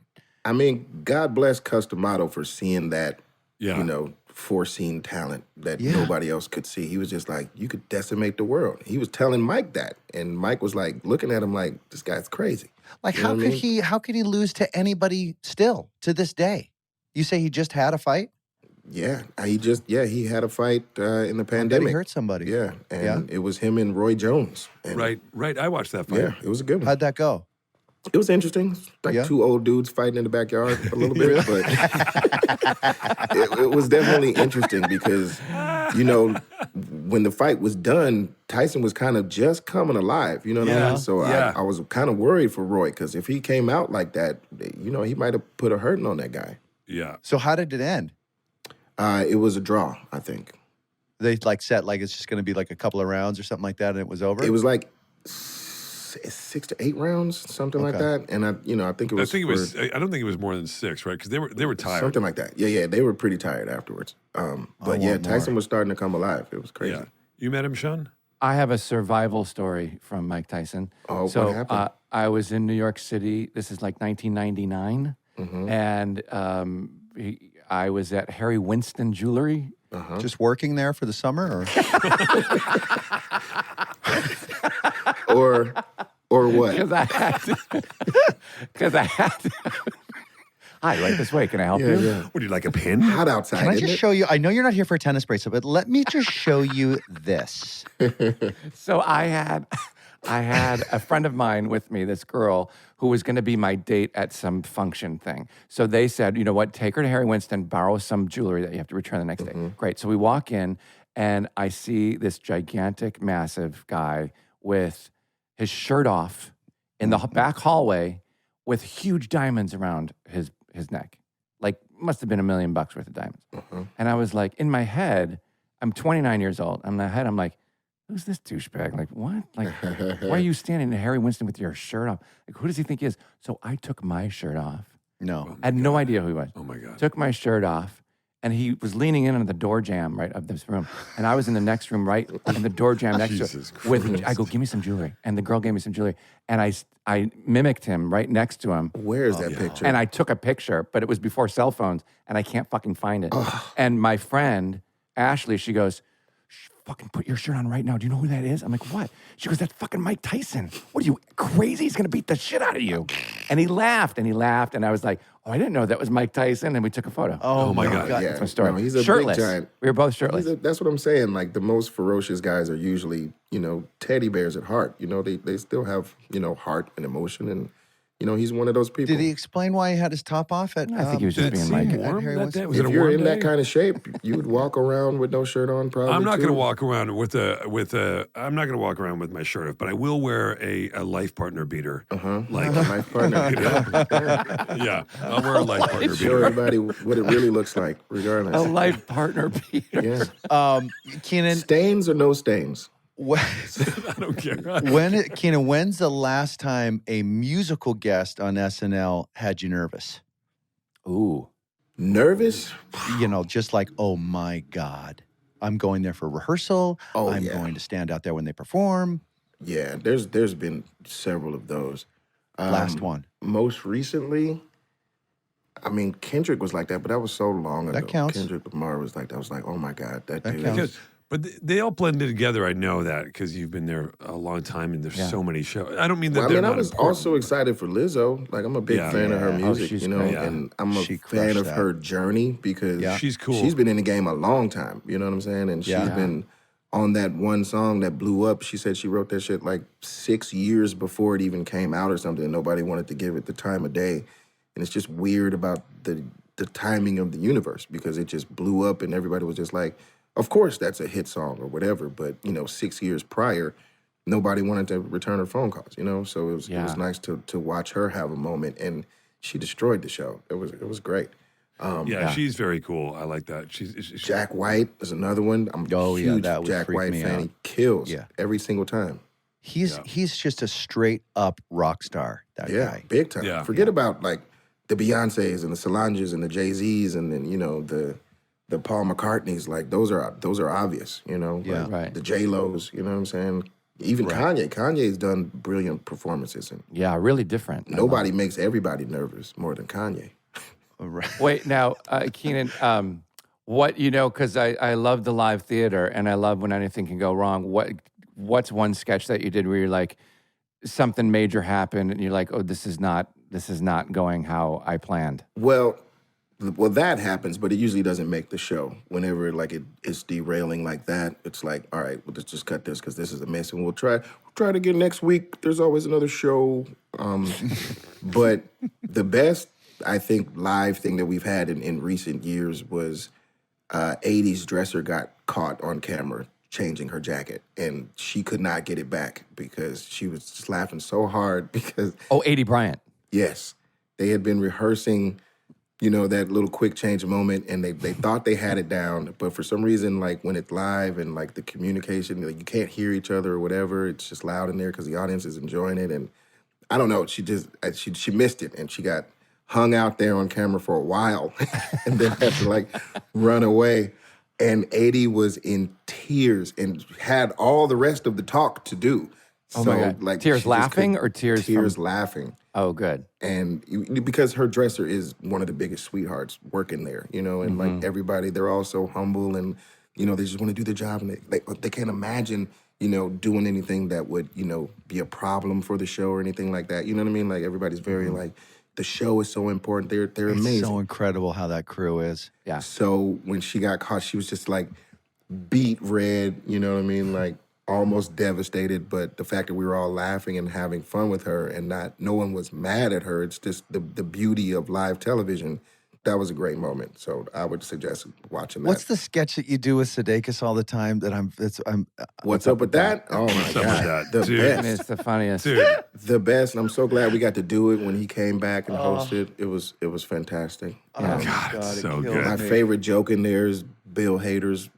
I mean, God bless Customato for seeing that, Yeah. Foreseen talent that nobody else could see. He was just like, you could decimate the world. He was telling Mike that. And Mike was looking at him like, this guy's crazy. How could he lose to anybody still to this day? You say he just had a fight? Yeah, he had a fight in the That pandemic. he hurt somebody. Yeah, and it was him and Roy Jones. And Right. I watched that fight. Yeah, it was a good one. How'd that go? It was interesting. Like two old dudes fighting in the backyard a little bit, but it was definitely interesting because, when the fight was done, Tyson was kind of just coming alive. You know what I mean? So I was kind of worried for Roy because if he came out like that, he might have put a hurting on that guy. Yeah. So how did it end? It was a draw, I think. They set it's just going to be like a couple of rounds or something like that, and it was over. It was like 6 to 8 rounds, something like that. And I think it was. I don't think it was more than 6, right? Because they were tired. Something like that. Yeah, they were pretty tired afterwards. But Tyson was starting to come alive. It was crazy. Yeah. You met him, Sean? I have a survival story from Mike Tyson. Oh, so, what happened? I was in New York City. This is like 1999. And I was at Harry Winston Jewelry. Just working there for the summer, or what? Because I had to. Hi, right this way. Can I help you? Yeah. Would you like a pin? Hot outside. Can I isn't just it? show you? I know you're not here for a tennis bracelet, but let me just show you this. So I had a friend of mine with me, this girl, who was going to be my date at some function thing. So they said, you know what, take her to Harry Winston, borrow some jewelry that you have to return the next day. Great. So we walk in, and I see this gigantic, massive guy with his shirt off in the back hallway with huge diamonds around his neck. Like, must have been $1 million worth of diamonds. And I was like, in my head, I'm 29 years old. In my head, I'm like, who's this douchebag? Like, what? Like, why are you standing in Harry Winston with your shirt off? Like, who does he think he is? So I took my shirt off. No. I had no idea who he was. Oh, my God. Took my shirt off, and he was leaning in on the door jamb, right, of this room. And I was in the next room, right, in the door jamb next Jesus to it. I go, give me some jewelry. And the girl gave me some jewelry. And I mimicked him right next to him. Where is that picture? And I took a picture, but it was before cell phones, and I can't fucking find it. And my friend, Ashley, she goes, fucking put your shirt on right now. Do you know who that is? I'm like, what? She goes, that's fucking Mike Tyson. What are you, crazy? He's going to beat the shit out of you. And he laughed, and I was like, oh, I didn't know that was Mike Tyson. And we took a photo. Oh my God. Yeah, That's my story. no, he's a shirtless. big giant. We were both shirtless. That's what I'm saying. Like, the most ferocious guys are usually, teddy bears at heart. They still have, heart and emotion. And, he's one of those people. Did he explain why he had his top off at? I think he was just Did it being seem Mike. warm Harry that Winston? day? Was it If a you're warm in day? that kind of shape, you would walk around with no shirt on, probably. I'm not too. going to walk around I'm not going to walk around with my shirt off, but I will wear a life partner beater. Like, My partner. yeah, I'll wear a life partner Show beater. everybody what it really looks like, regardless. A life partner beater. Yeah. Kenan, Stains or no stains? I don't care. Kenan, when's the last time a musical guest on SNL had you nervous? Ooh. Nervous? Just like, oh my God, I'm going there for rehearsal. Oh, I'm yeah. going to stand out there when they perform. Yeah, there's been several of those. Last one. Most recently, Kendrick was like that, but that was so long ago. That counts. Kendrick Lamar was like that. I was like, oh my God, that dude. counts. But they all blended together. I know that because you've been there a long time, and there's so many shows. I don't mean that Well, they're I not was important. also excited for Lizzo. Like, I'm a big fan of her music, she's you know, great. and I'm a She fan crushed of that. her journey because She's cool. She's been in the game a long time, you know what I'm saying? And she's been on that one song that blew up. She said she wrote that shit like 6 years before it even came out or something, and nobody wanted to give it the time of day. And it's just weird about the timing of the universe because it just blew up and everybody was just like, of course that's a hit song or whatever, but 6 years prior, nobody wanted to return her phone calls, So it was nice to watch her have a moment, and she destroyed the show. It was great. She's very cool. I like that. She's Jack White is another one. I'm a huge that would Jack freak White me fan. out. He kills Yeah. every single time. He's just a straight up rock star, that Yeah, guy. big time. Yeah. Forget about like the Beyoncés and the Solanges and the Jay-Z's and then the Paul McCartneys. Like those are obvious. Yeah. Like, Right. The J-Los. You know what I'm saying? Even Kanye. Kanye's done brilliant performances, and Yeah, really different. nobody makes everybody nervous more than Kanye. Right. Wait, now, Kenan, because I love the live theater and I love when anything can go wrong. What's one sketch that you did where you're like, something major happened and you're like, oh, this is not going how I planned? Well, Well, that happens, but it usually doesn't make the show. Whenever like it's derailing like that, it's like, all right, well, let's just cut this because this is a mess, and we'll try it again next week. There's always another show. But the best, I think, live thing that we've had in recent years was 80's dresser got caught on camera changing her jacket, and she could not get it back because she was just laughing so hard because... Oh, 80 Bryant. Yes. They had been rehearsing, you know, that little quick change moment, and they thought they had it down, but for some reason, like when it's live and like the communication, like you can't hear each other or whatever, it's just loud in there because the audience is enjoying it, and I don't know, she missed it, and she got hung out there on camera for a while, and then had to like run away, and 80 was in tears and had all the rest of the talk to do. Oh my God. Like tears laughing or tears laughing. Oh, good. And because her dresser is one of the biggest sweethearts working there, you know, and like everybody, they're all so humble and, you know, they just want to do their job, and they can't imagine, you know, doing anything that would, you know, be a problem for the show or anything like that. You know what I mean? Like everybody's very like, the show is so important. They're amazing. It's so incredible how that crew is. Yeah. So when she got caught, she was just like beet red, you know what I mean? Like almost devastated, but the fact that we were all laughing and having fun with her and no one was mad at her, it's just the beauty of live television. That was a great moment. So I would suggest watching that. What's the sketch that you do with Sudeikis all the time that I'm What's up with that? Oh my What's up with God. that? The Dude. best. It's the funniest. Dude, The best. And I'm so glad we got to do it when he came back and hosted. It was fantastic. Yeah. God, it so kills good. My me. favorite joke in there is Bill Hader's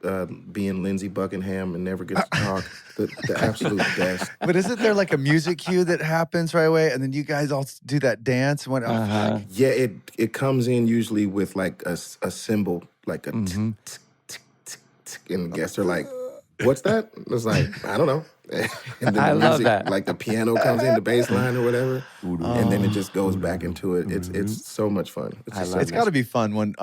being Lindsey Buckingham and never gets to talk. The absolute best. But isn't there like a music cue that happens right away, and then you guys all do that dance? And Yeah, it comes in usually with like a symbol, like a tick, tick, tick, tick, tick, and guests are like, "What's that?" It's like, I don't know. And then I the love music, that. like the piano comes in, the bass line or whatever, and then it just goes back into it. It's so much fun. It's just so it's got much to be fun when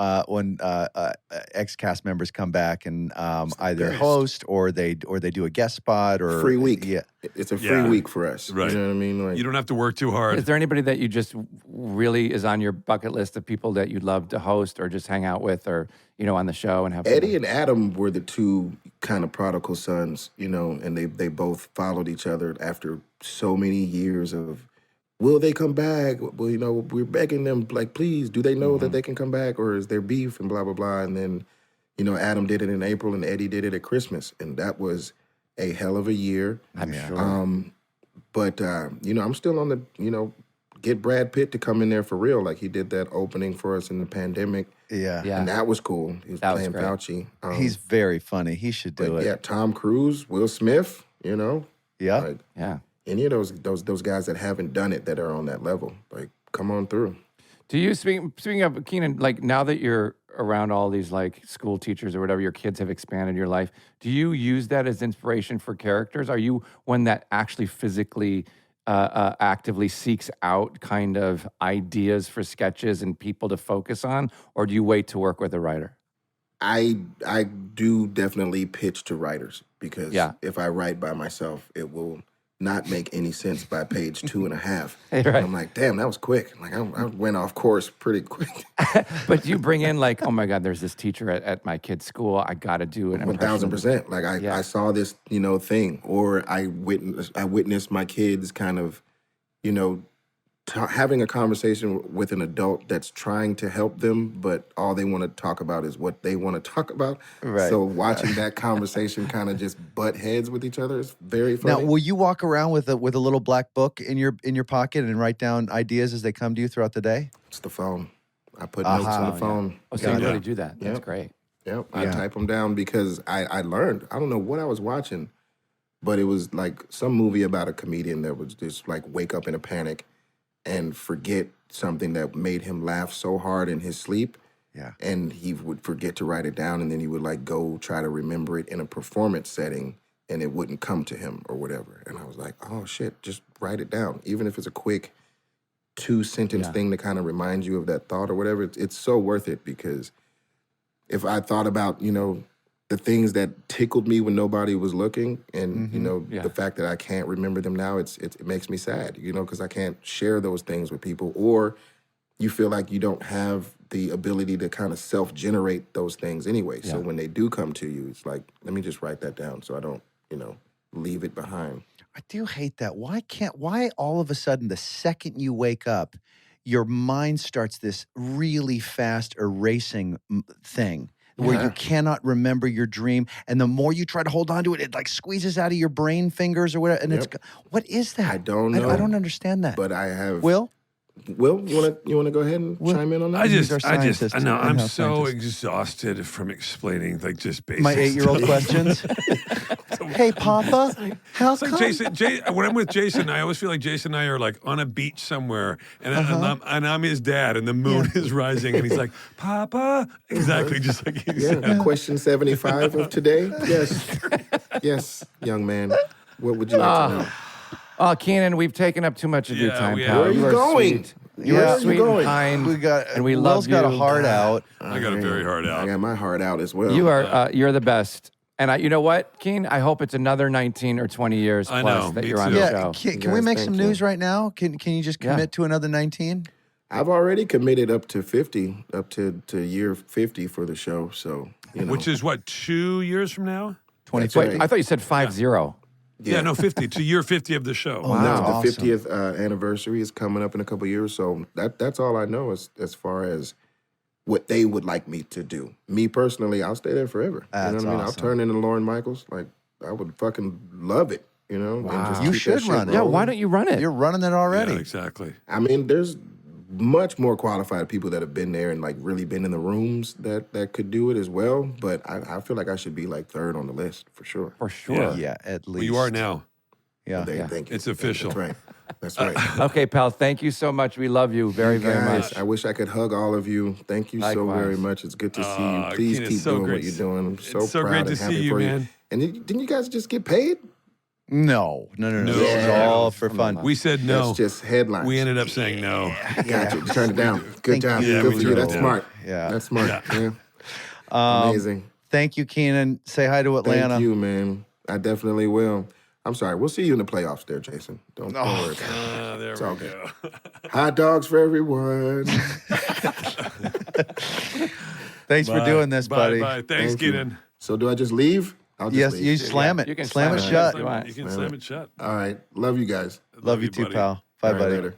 ex cast members come back and either host or they do a guest spot or free week. Yeah, It's a free Yeah. week for us. Right. You know what I mean? Like, You don't have to work too hard. Is there anybody that you just really is on your bucket list of people that you'd love to host or just hang out with or, you know, on the show and have fun? Eddie and Adam were the two kind of prodigal sons, you know, and they both followed each other after so many years of, will they come back? Well, you know, we're begging them, like, please, do they know that they can come back, or is there beef and blah, blah, blah. And then, you know, Adam did it in April and Eddie did it at Christmas. And that was a hell of a year. I'm sure. But, you know, I'm still on the, you know, get Brad Pitt to come in there for real. Like he did that opening for us in the pandemic. yeah. Yeah. And that was cool. He was That was playing great. Fauci. He's very funny. He should do But it. yeah, Tom Cruise, Will Smith, you know, Yeah. like Yeah. any of those guys that haven't done it that are on that level, like come on through. Do you, speaking of Kenan, like now that you're around all these like school teachers or whatever, your kids have expanded your life, do you use that as inspiration for characters? Are you one that actually physically actively seeks out kind of ideas for sketches and people to focus on, or do you wait to work with a writer? I do definitely pitch to writers because Yeah. if I write by myself, it will not make any sense by page 2.5. Right. And I'm like, damn, that was quick. Like I went off course pretty quick. But you bring in like, oh my God, there's this teacher at my kid's school. I got to do an impression. 1000%. Like I saw this, you know, thing, or I witnessed my kids kind of, you know, having a conversation with an adult that's trying to help them, but all they want to talk about is what they want to talk about. Right. So watching that conversation kind of just butt heads with each other is very funny. Now, will you walk around with a little black book in your pocket and write down ideas as they come to you throughout the day? It's the phone. I put notes on the phone. Oh, so you Yeah. really do that. That's Yep. great. Yep, I Yeah. type them down because I learned. I don't know what I was watching, but it was like some movie about a comedian that was just like wake up in a panic and forget something that made him laugh so hard in his sleep. Yeah. And he would forget to write it down, and then he would like go try to remember it in a performance setting, and it wouldn't come to him or whatever. And I was like, oh shit, just write it down. Even if it's a quick 2-sentence thing to kind of remind you of that thought or whatever, it's so worth it because if I thought about, you know, the things that tickled me when nobody was looking, and you know, the fact that I can't remember them now, it makes me sad, you know, because I can't share those things with people, or you feel like you don't have the ability to kind of self-generate those things anyway. So when they do come to you, it's like, let me just write that down so I don't, leave it behind. I do hate that. Why all of a sudden, the second you wake up, your mind starts this really fast erasing thing where you cannot remember your dream. And the more you try to hold on to it, it like squeezes out of your brain fingers or whatever. And what is that? I don't know. I don't understand that. But I have. Will, you want to go ahead and chime in on that? I'm so exhausted from explaining like just basic my 8-year-old questions. Hey, Papa, how come? Like when I'm with Jason, I always feel like Jason and I are like on a beach somewhere, and I'm his dad, and the moon is rising, and he's like, Papa, exactly, just like he said. Question 75 of today. Yes, young man. What would you like to know? Oh, Kenan, we've taken up too much of your time, pal. Where are you going? Sweet. You are sweet and kind, and we love you. Will's got a heart out. I got a very hard out. I got my heart out as well. You are, you're the best. And you know what, Keen? I hope it's another 19 or 20 years plus that you're on the show. Can we make some news right now? Can you just commit to another 19? I've already committed up to 50, up to year 50 for the show. So, Which is what, 2 years from now? 22. Wait, I thought you said 50. Yeah, no, 50. To year 50 of the show. Oh, that's the awesome. 50th anniversary is coming up in a couple of years. So that's all I know as far as what they would like me to do. Me personally, I'll stay there forever. That's Awesome. I'll turn into Lorne Michaels. Like, I would fucking love it, Wow. And just You keep should that shit run it. Yeah, rolling. why don't you run it? You're running it already. Yeah, exactly. I mean, there's much more qualified people that have been there and like really been in the rooms that could do it as well. But I feel like I should be like third on the list for sure. For sure. Yeah, at least. Well, you are now. Yeah. Thank you. It's official. That's right. That's right. Okay, pal, thank you so much. We love you very, very Guys, much. I wish I could hug all of you. Thank you so Likewise. very much. It's good to see you. Please Kenan, keep so doing great. what you're doing. I'm so It's so proud great and to happy see you, for man. And didn't you guys just get paid? No. No. This is Yeah. all for fun. We said no. That's just headlines. We ended up saying no. Gotcha. You turned it down. Good Thank job. you. Good we for you. turned That's it smart. Yeah. That's smart. Yeah. Amazing. Thank you, Kenan. Say hi to Atlanta. Thank you, man. I definitely will. I'm sorry. We'll see you in the playoffs there, Jason. Don't worry about it. There It's we all go. Hot dogs for everyone. Thanks for doing this, buddy. Bye. Thanks, Thank you. Kenan. So do I just leave? I'll just Yes, leave. you slam it. You can slam it slam it. shut. You want. You can slam it shut. All right. Love you guys. Love you too, buddy. pal. Bye, All right, buddy. later.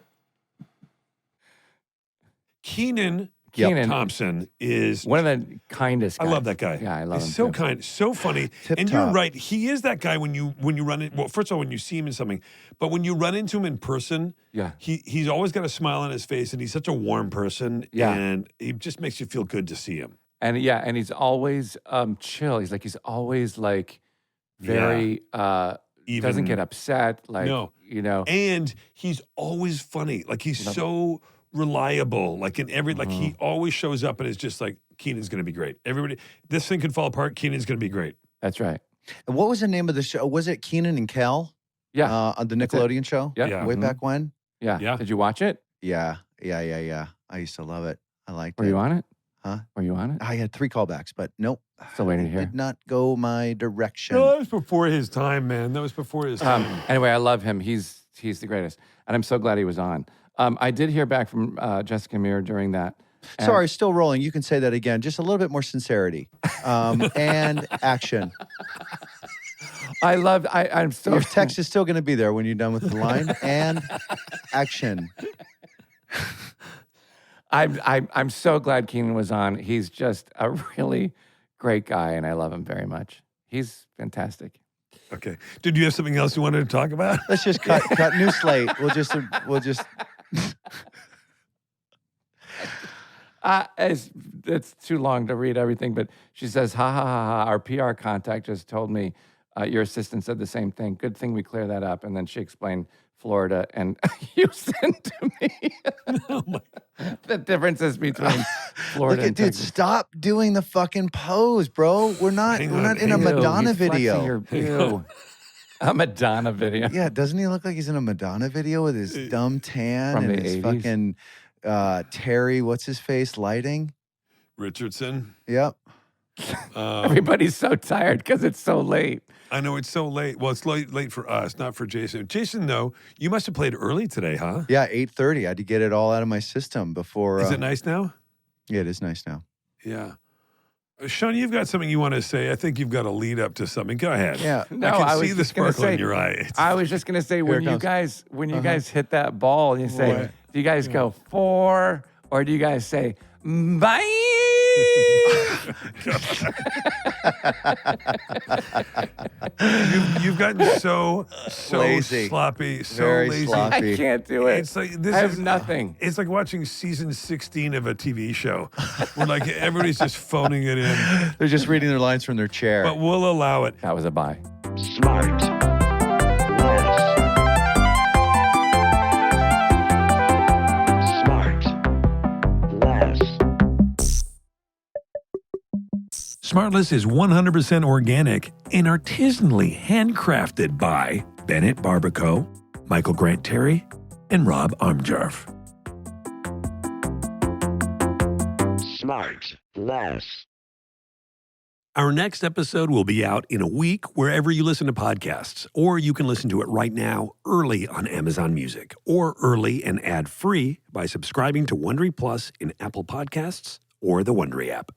Kenan Kenan, Thompson is one of the kindest I guys. love that guy. Yeah, I love He's him so too. kind, so funny. Tip and top. you're right. He is that guy when you run in. Well, first of all, when you see him in something, but when you run into him in person, Yeah. he's always got a smile on his face, and he's such a warm person. Yeah. And he just makes you feel good to see him. And and he's always chill. He's always like very Even doesn't get upset. Like No. And he's always funny. Like he's so reliable. Like in every he always shows up and is just like Kenan's going to be great. Everybody, this thing could fall apart. Kenan's going to be great. That's right. And what was the name of the show? Was it Kenan and Kel? Yeah. On the Nickelodeon show? Yeah. Yeah. Way Mhm. back when? Yeah. Yeah. Did you watch it? Yeah. I used to love it. I liked Were it. you on it? Huh? Were you on it? I had 3 callbacks, but nope. Still waiting to hear. Did not go my direction. No, that was before his time, man. That was before his time. Anyway, I love him. He's the greatest, and I'm so glad he was on. I did hear back from Jessica Meir during that. and- Sorry, still rolling. You can say that again. Just a little bit more sincerity. And action. I'm so Your text is still going to be there when you're done with the line. And action. I'm so glad Kenan was on. He's just a really great guy, and I love him very much. He's fantastic. Okay. Did you have something else you wanted to talk about? Let's just cut new slate. We'll just It's too long to read everything, but she says, ha ha ha ha. Our PR contact just told me your assistant said the same thing. Good thing we clear that up. And then she explained Florida and Houston to me. The differences between Florida look at and dude. Texas. Stop doing the fucking pose, bro. We're not Hang in on, a hang on. Madonna He's flexing video. your- a Madonna video. Yeah, doesn't he look like he's in a Madonna video with his dumb tan From and the his 80s? fucking Terry, what's his face, lighting? Richardson. Yep. Everybody's so tired because it's so late. I know it's so late. Well, it's late for us, not for Jason. Jason, though, you must have played early today, huh? Yeah, 8:30. I had to get it all out of my system before. Is it nice now? Yeah, it is nice now. Yeah. Sean, you've got something you want to say. I think you've got a lead up to something. Go ahead. Yeah. No, I can I see was the just gonna sparkle in say- your eye. I was just gonna say when it you comes. guys hit that ball, you say, What? do you guys go 4 or do you guys say bye? You've gotten so Lazy. sloppy, so Very lazy. sloppy. I can't do it. It's like this I have is nothing. It's like watching season 16 of a TV show, where like everybody's just phoning it in. They're just reading their lines from their chair. But we'll allow it. That was a bye. SmartLess is 100% organic and artisanally handcrafted by Bennett Barbaco, Michael Grant Terry, and Rob Armjarf. SmartLess. Our next episode will be out in a week wherever you listen to podcasts, or you can listen to it right now early on Amazon Music, or early and ad-free by subscribing to Wondery Plus in Apple Podcasts or the Wondery app.